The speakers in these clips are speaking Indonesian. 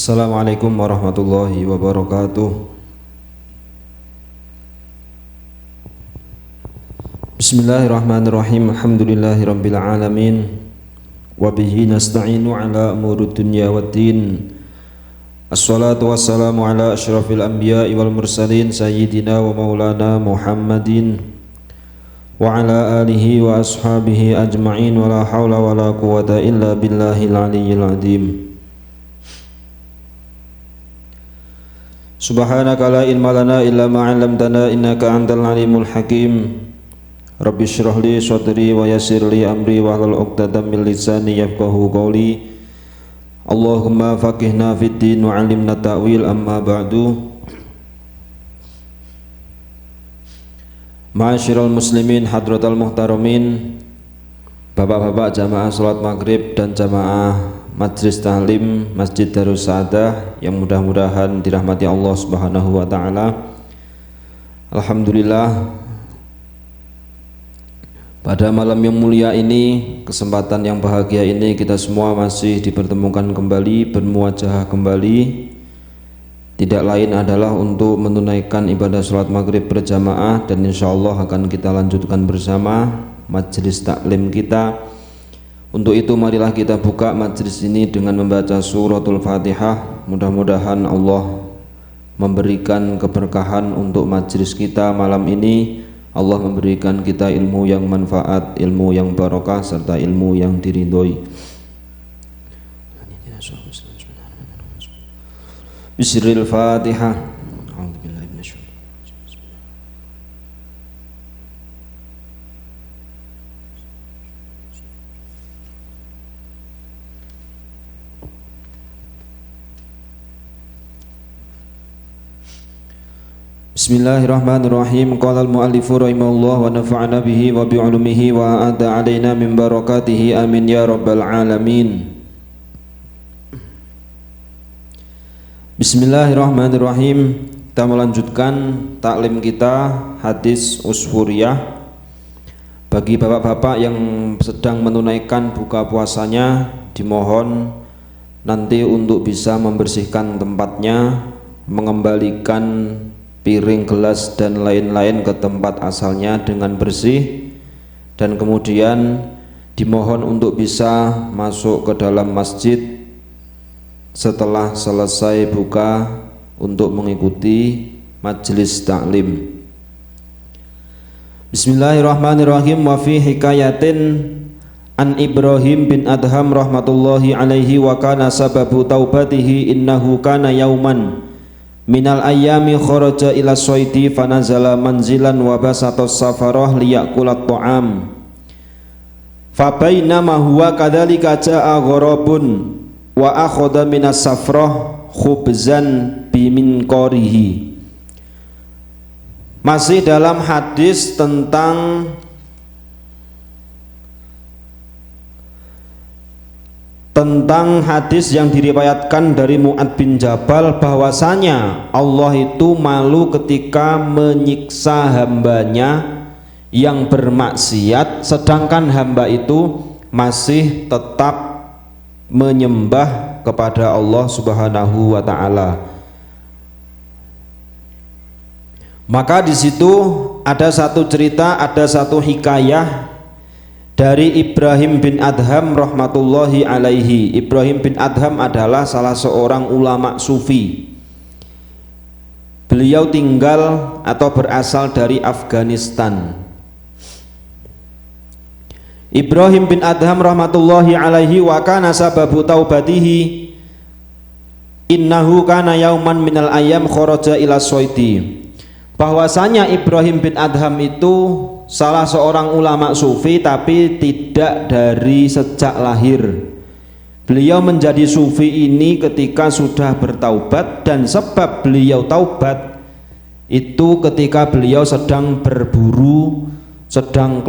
Assalamualaikum warahmatullahi wabarakatuh. Bismillahirrahmanirrahim. Alhamdulillahirabbil alamin. Wa bihi nasta'inu ala umurid dunya waddin. Assalatu wassalamu ala asyrafil anbiya'i wal mursalin sayyidina wa maulana Muhammadin wa ala alihi wa ashabihi ajma'in wa la hawla wa la quwwata illa billahil aliyyil azim. Subhanaka la ilma lana illa ma 'allamtana innaka antal alimul hakim. Rabbi shrah li sadri wa yassir li amri wa hlul 'uqdatam min lisani yafqahu qawli. Allahumma faqihna fid din wa 'allimna ta'wil, amma ba'du. Ma'asyiral muslimin hadratal muhtaramin, bapak-bapak jamaah salat maghrib dan jamaah Majlis Tahlim Masjid Darus Sa'adah yang mudah-mudahan dirahmati Allah Subhanahu wa taala. Alhamdulillah, pada malam yang mulia ini, kesempatan yang bahagia ini, kita semua masih dipertemukan kembali, bermuajah kembali. Tidak lain adalah untuk menunaikan ibadah salat maghrib berjamaah, dan insya Allah akan kita lanjutkan bersama majelis taklim kita. Untuk itu marilah kita buka majelis ini dengan membaca suratul Fatihah. Mudah-mudahan Allah memberikan keberkahan untuk majelis kita malam ini. Allah memberikan kita ilmu yang manfaat, ilmu yang barokah, serta ilmu yang diridhoi. Bismillahil Fatihah. Bismillahirrahmanirrahim. Qala al-muallifu rahimahullah wa nafa'ana bihi wa bi'ulumihi wa a'ada alaina min barakatihi, amin ya rabbal alamin. Bismillahirrahmanirrahim. Kita melanjutkan taklim kita hadis usfuriyah. Bagi bapak-bapak yang sedang menunaikan buka puasanya, dimohon nanti untuk bisa membersihkan tempatnya, mengembalikan piring, gelas dan lain-lain ke tempat asalnya dengan bersih, dan kemudian dimohon untuk bisa masuk ke dalam masjid setelah selesai buka untuk mengikuti majelis taklim. Bismillahirrahmanirrahim. Wa fi hikayatin an Ibrahim bin Adham rahmatullahi alaihi wa kana sababu taubatihi innahu kana yauman minal ayyami kharaja ila soidi fanazala manzilan wa basatos safarah liyakulat ta'am fabainama huwa kadhalika ja'a gharabun wa akhadha minas safrah khubzan biminqarihi. Masih dalam hadis tentang hadis yang diriwayatkan dari Mu'ad bin Jabal, bahwasanya Allah itu malu ketika menyiksa hambanya yang bermaksiat, sedangkan hamba itu masih tetap menyembah kepada Allah Subhanahu wa taala. Maka di situ ada satu cerita, ada satu hikayah dari Ibrahim bin Adham rahmatullahi alaihi. Ibrahim bin Adham adalah salah seorang ulama sufi. Beliau tinggal atau berasal dari Afghanistan. Ibrahim bin Adham rahmatullahi alaihi wa kana sababu taubatihi innahu kana yauman minal ayyam kharaja ila soidi. Bahwasanya Ibrahim bin Adham itu salah seorang ulama sufi, tapi tidak dari sejak lahir. Beliau menjadi sufi ini ketika sudah bertaubat, dan sebab beliau taubat itu ketika beliau sedang berburu, sedang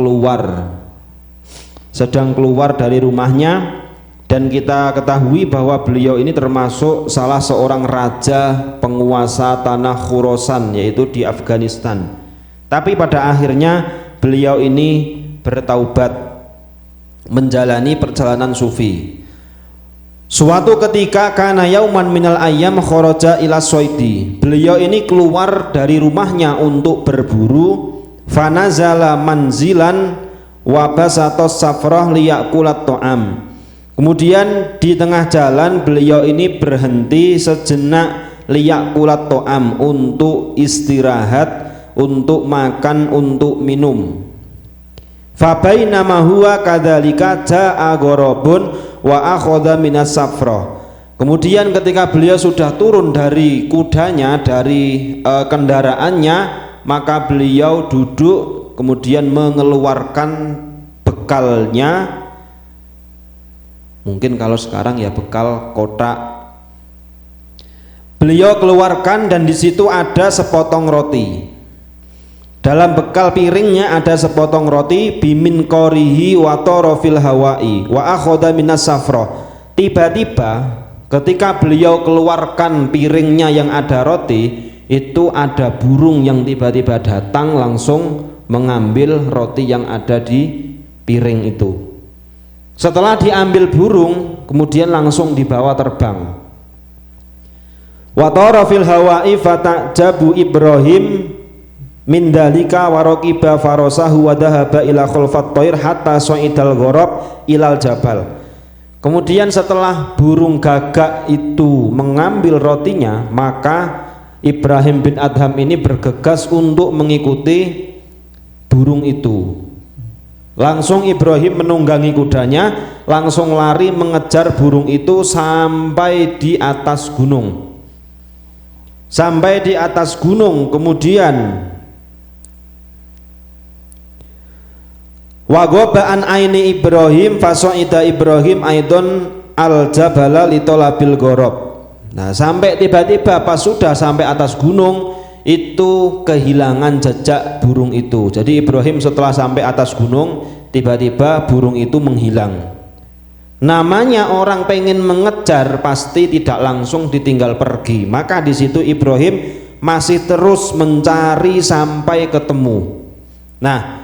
keluar dari rumahnya. Dan kita ketahui bahwa beliau ini termasuk salah seorang raja penguasa tanah Khurasan, yaitu di Afghanistan. Tapi pada akhirnya beliau ini bertaubat, menjalani perjalanan sufi. Suatu ketika kana yauman minal ayyam kharaja ila soidi, beliau ini keluar dari rumahnya untuk berburu, fanazala manzilan wa basatos safrah liyakulat ta'am. Kemudian di tengah jalan beliau ini berhenti sejenak, liyakulat ta'am, untuk istirahat, untuk makan, untuk minum. Fabainama huwa kadzalika jaa gharabun wa akhadha minas safrah. Kemudian ketika beliau sudah turun dari kudanya, dari kendaraannya, maka beliau duduk kemudian mengeluarkan bekalnya. Mungkin kalau sekarang ya bekal kotak. Beliau keluarkan dan di situ ada sepotong roti. Dalam bekal piringnya ada sepotong roti, bimin qorihi wa tarafil hawai wa akhadha minas safrah. Tiba-tiba ketika beliau keluarkan piringnya yang ada roti, itu ada burung yang tiba-tiba datang langsung mengambil roti yang ada di piring itu. Setelah diambil burung, kemudian langsung dibawa terbang. Wa tarafil hawai fatajabu Ibrahim min dalika warokiba farosahu wa dhahaba ila khulfat toir hatta so'idal ghorab ilal jabal. Kemudian setelah burung gagak itu mengambil rotinya, maka Ibrahim bin Adham ini bergegas untuk mengikuti burung itu. Langsung Ibrahim menunggangi kudanya, langsung lari mengejar burung itu sampai di atas gunung. Sampai di atas gunung, kemudian wa ghaba'an aini Ibrahim faso'ida Ibrahim aidon al jabala litolabil gorob. Nah, sampai tiba-tiba pas sudah sampai atas gunung itu kehilangan jejak burung itu. Jadi Ibrahim setelah sampai atas gunung, tiba-tiba burung itu menghilang. Namanya orang pengen mengejar pasti tidak langsung ditinggal pergi. Maka di situ Ibrahim masih terus mencari sampai ketemu. Nah,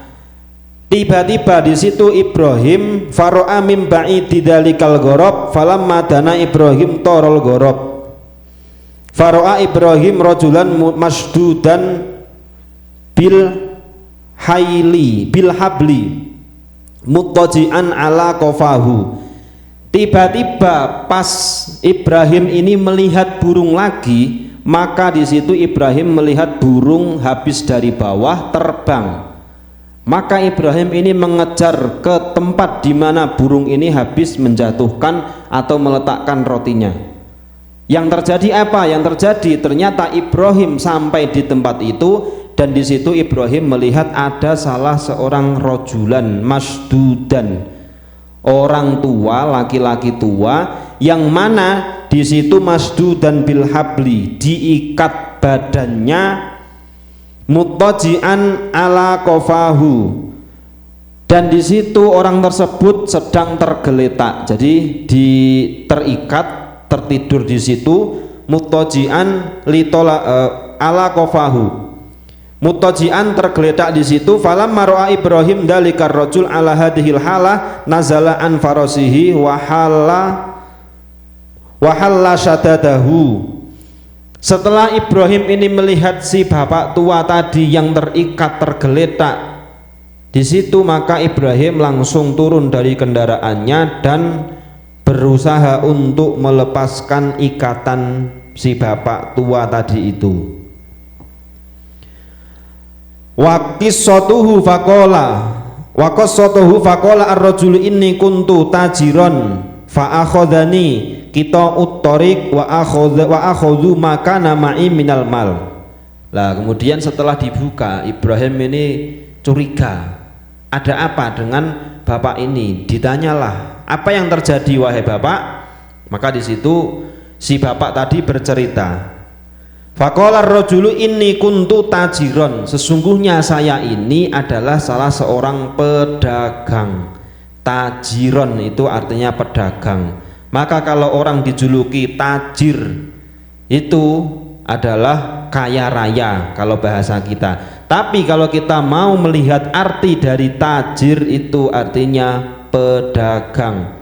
tiba-tiba di situ Ibrahim faro'a mim ba'idi dalikal ghorab falamma dana Ibrahim torol ghorab faro'a Ibrahim rajulan masdudan bil habli muttaji'an ala qafahu. Tiba-tiba pas Ibrahim ini melihat burung lagi, maka di situ Ibrahim melihat burung habis dari bawah terbang. Maka Ibrahim ini mengejar ke tempat di mana burung ini habis menjatuhkan atau meletakkan rotinya. Yang terjadi apa? Yang terjadi ternyata Ibrahim sampai di tempat itu, dan di situ Ibrahim melihat ada salah seorang rojulan masdudan, orang tua, laki-laki tua, yang mana di situ masdudan bil habli, diikat badannya, muttaji'an ala qafahu, dan di situ orang tersebut sedang tergeletak. Jadi terikat, tertidur di situ, muttaji'an ala qafahu, muttaji'an tergeletak di situ. Falamma ra'a Ibrahim dalikar rajul ala hadhil halah nazala an farasihi wa halla syadadahu. Setelah Ibrahim ini melihat si bapak tua tadi yang terikat tergeletak di situ, maka Ibrahim langsung turun dari kendaraannya dan berusaha untuk melepaskan ikatan si bapak tua tadi itu. Wa qissatuhu faqala ar-rajulu inni kuntu tajiron fa akhadhani kita uttorik wa akhadhu makana ma'i minal mal. Lah kemudian setelah dibuka, Ibrahim ini curiga, ada apa dengan bapak ini? Ditanyalah, apa yang terjadi wahai bapak? Maka di situ si bapak tadi bercerita, faqala ar-rajulu inni kuntu tajiron, sesungguhnya saya ini adalah salah seorang pedagang. Tajiron itu artinya pedagang. Maka kalau orang dijuluki tajir itu adalah kaya raya kalau bahasa kita. Tapi kalau kita mau melihat arti dari tajir itu artinya pedagang.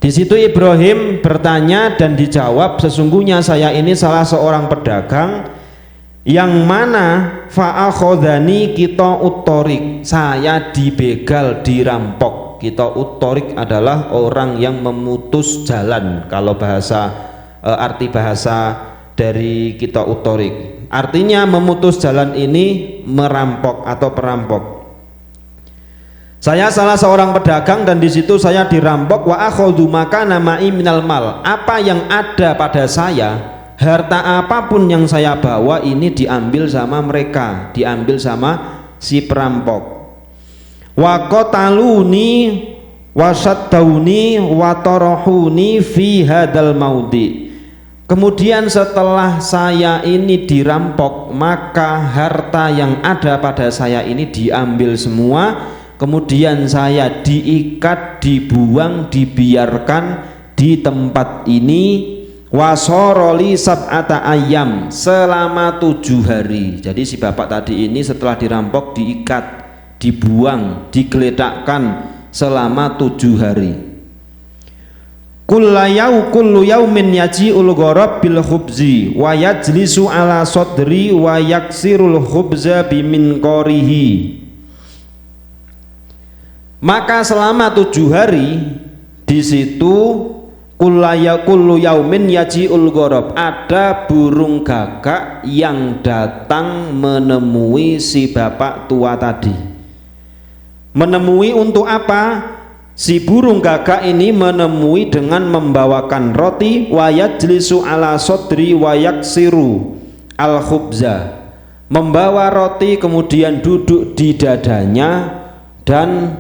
Di situ Ibrahim bertanya dan dijawab, sesungguhnya saya ini salah seorang pedagang yang mana fa'akhodani kita utorik, saya dibegal, dirampok. Kita utorik adalah orang yang memutus jalan. Kalau arti bahasa dari kita utorik, artinya memutus jalan ini merampok atau perampok. Saya salah seorang pedagang dan di situ saya dirampok. Wa akhadhu makana ma'i minal mal, apa yang ada pada saya, harta apapun yang saya bawa ini diambil sama mereka, diambil sama si perampok. Wa qataluni wa saddauni wa tarahuni fi hadal maudi. Kemudian setelah saya ini dirampok, maka harta yang ada pada saya ini diambil semua. Kemudian saya diikat, dibuang, dibiarkan di tempat ini. Wasoroli sab'ata ayam, selama 7 hari. Jadi si bapak tadi ini setelah dirampok diikat, dibuang, digeletakkan selama 7 hari. Kullu yaumin yaji'ul gharab bil khubzi wa yajlisu ala sadri wa yaksirul khubza biminqarihi. Maka selama 7 hari di situ kullu yaumin yaji'ul gharab, ada burung gagak yang datang menemui si bapak tua tadi. Menemui untuk apa? Si burung gagak ini menemui dengan membawakan roti, wa yajlisu ala sodri wa yaksiru al khubza, membawa roti kemudian duduk di dadanya dan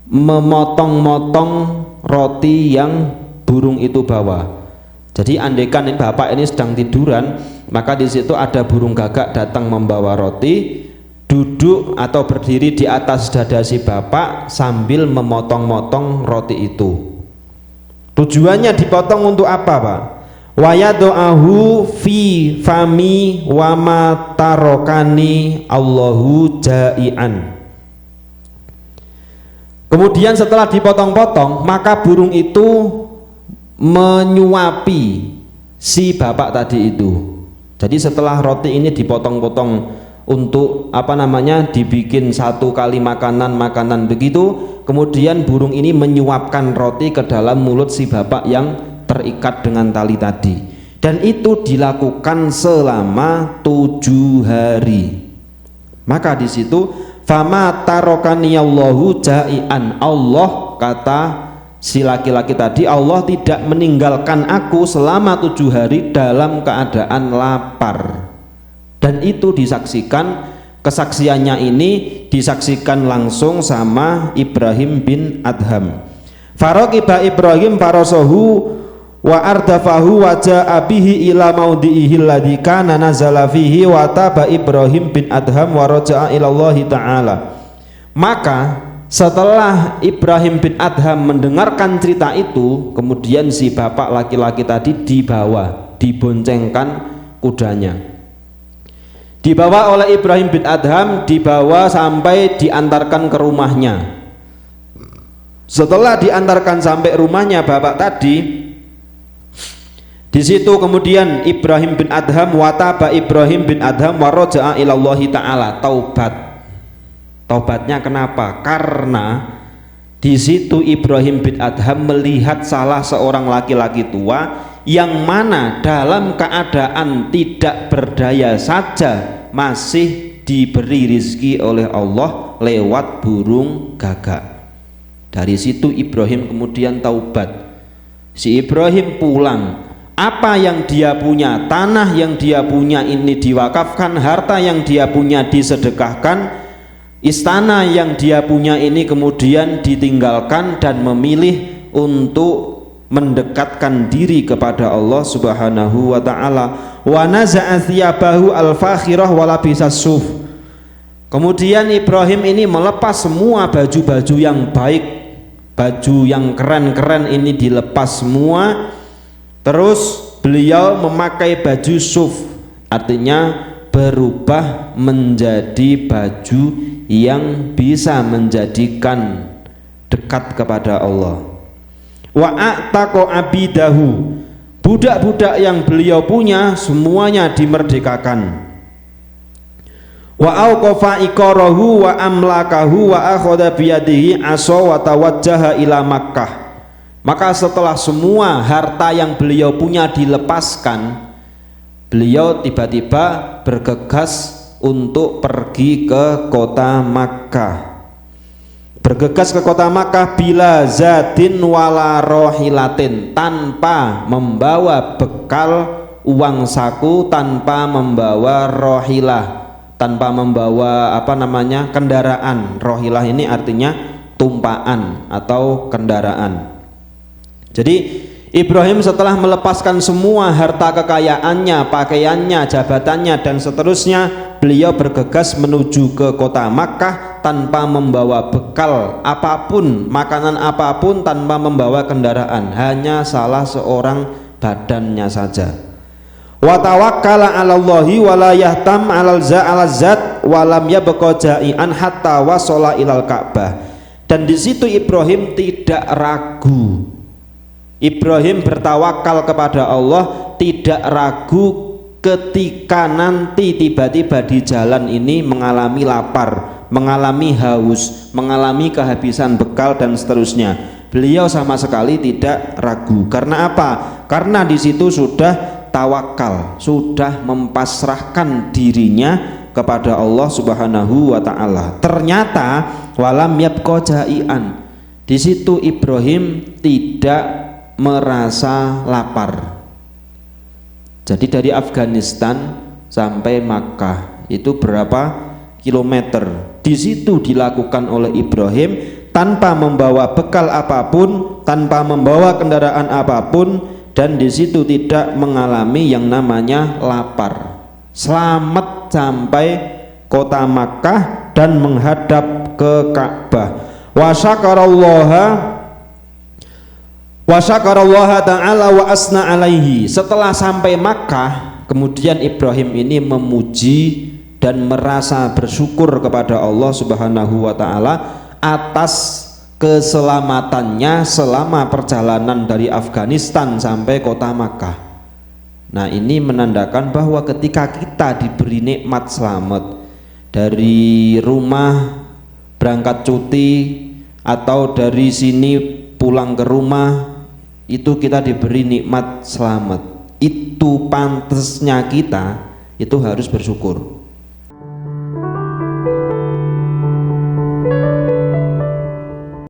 memotong-motong roti yang burung itu bawa. Jadi andaikan bapak ini sedang tiduran, maka di situ ada burung gagak datang membawa roti, duduk atau berdiri di atas dada si bapak sambil memotong-motong roti itu. Tujuannya dipotong untuk apa, Pak? Wa yadu'ahu fi fami wa ma tarokani Allahu ja'ian. Kemudian setelah dipotong-potong, maka burung itu menyuapi si bapak tadi itu. Jadi setelah roti ini dipotong-potong untuk dibikin satu kali makanan begitu, kemudian burung ini menyuapkan roti ke dalam mulut si bapak yang terikat dengan tali tadi, dan itu dilakukan selama 7 hari. Maka di situ fama tarokaniyallahu ja'ian, Allah, kata si laki-laki tadi, Allah tidak meninggalkan aku selama 7 hari dalam keadaan lapar. Dan itu disaksikan, kesaksiannya ini disaksikan langsung sama Ibrahim bin Adham. Faroqiba Ibrahim farasohu wa ardafahu wa ja'a bihi ila maudhihi alladhi kana nazala fihi wa taba Ibrahim bin Adham wa raja'a ilallahi ta'ala. Maka setelah Ibrahim bin Adham mendengarkan cerita itu, kemudian si bapak laki-laki tadi dibawa, diboncengkan kudanya, dibawa oleh Ibrahim bin Adham, dibawa sampai diantarkan ke rumahnya. Setelah diantarkan sampai rumahnya bapak tadi, di situ kemudian Ibrahim bin Adham wataba Ibrahim bin Adham wa raja'a ilallahi ta'ala, taubat. Taubatnya kenapa? Karena di situ Ibrahim bin Adham melihat salah seorang laki-laki tua yang mana dalam keadaan tidak berdaya saja masih diberi rizki oleh Allah lewat burung gagak. Dari situ Ibrahim kemudian taubat. Si Ibrahim pulang. Apa yang dia punya, tanah yang dia punya ini diwakafkan, harta yang dia punya disedekahkan, istana yang dia punya ini kemudian ditinggalkan dan memilih untuk mendekatkan diri kepada Allah Subhanahu wa taala. Wa naza'a thiyabahu al-fakhirah wa labisas suf. Kemudian Ibrahim ini melepas semua baju-baju yang baik, baju yang keren-keren ini dilepas semua. Terus beliau memakai baju suf, artinya berubah menjadi baju yang bisa menjadikan dekat kepada Allah. wa a'taqa abidahu, budak-budak yang beliau punya semuanya dimerdekakan. Wa auqafa iqarahu wa amlakahu wa akhadha biyadihi asa wa tawajjaha ila Makkah. Maka setelah semua harta yang beliau punya dilepaskan, beliau tiba-tiba bergegas untuk pergi ke kota Makkah. Bergegas ke kota Makkah bila zadin wala rohilatin, tanpa membawa bekal uang saku, tanpa membawa rohilah, tanpa membawa kendaraan. Rohilah ini artinya tumpaan atau kendaraan. Jadi Ibrahim setelah melepaskan semua harta kekayaannya, pakaiannya, jabatannya dan seterusnya, beliau bergegas menuju ke kota Makkah tanpa membawa bekal apapun, makanan apapun, tanpa membawa kendaraan, hanya salah seorang badannya saja. Wa tawakkala 'alallahi wa la yahtam 'alal zat wa lam yabqa ja'ian hatta wasala ilal Ka'bah. Dan di situ Ibrahim tidak ragu. Ibrahim bertawakal kepada Allah, tidak ragu ketika nanti tiba-tiba di jalan ini mengalami lapar, mengalami haus, mengalami kehabisan bekal dan seterusnya. Beliau sama sekali tidak ragu. Karena apa? Karena di situ sudah tawakal, sudah mempasrahkan dirinya kepada Allah Subhanahu wa taala. Ternyata walam yabqa ja'ian. Di situ Ibrahim tidak merasa lapar. Jadi dari Afghanistan sampai Makkah itu berapa kilometer? Di situ dilakukan oleh Ibrahim tanpa membawa bekal apapun, tanpa membawa kendaraan apapun, dan di situ tidak mengalami yang namanya lapar. Selamat sampai kota Makkah dan menghadap ke Ka'bah. Wa syakarallaha ta'ala wa asna alaihi. Setelah sampai Makkah, kemudian Ibrahim ini memuji dan merasa bersyukur kepada Allah Subhanahu wa taala atas keselamatannya selama perjalanan dari Afghanistan sampai kota Makkah. Nah, ini menandakan bahwa ketika kita diberi nikmat selamat dari rumah berangkat cuti atau dari sini pulang ke rumah, itu kita diberi nikmat selamat, itu pantasnya kita itu harus bersyukur.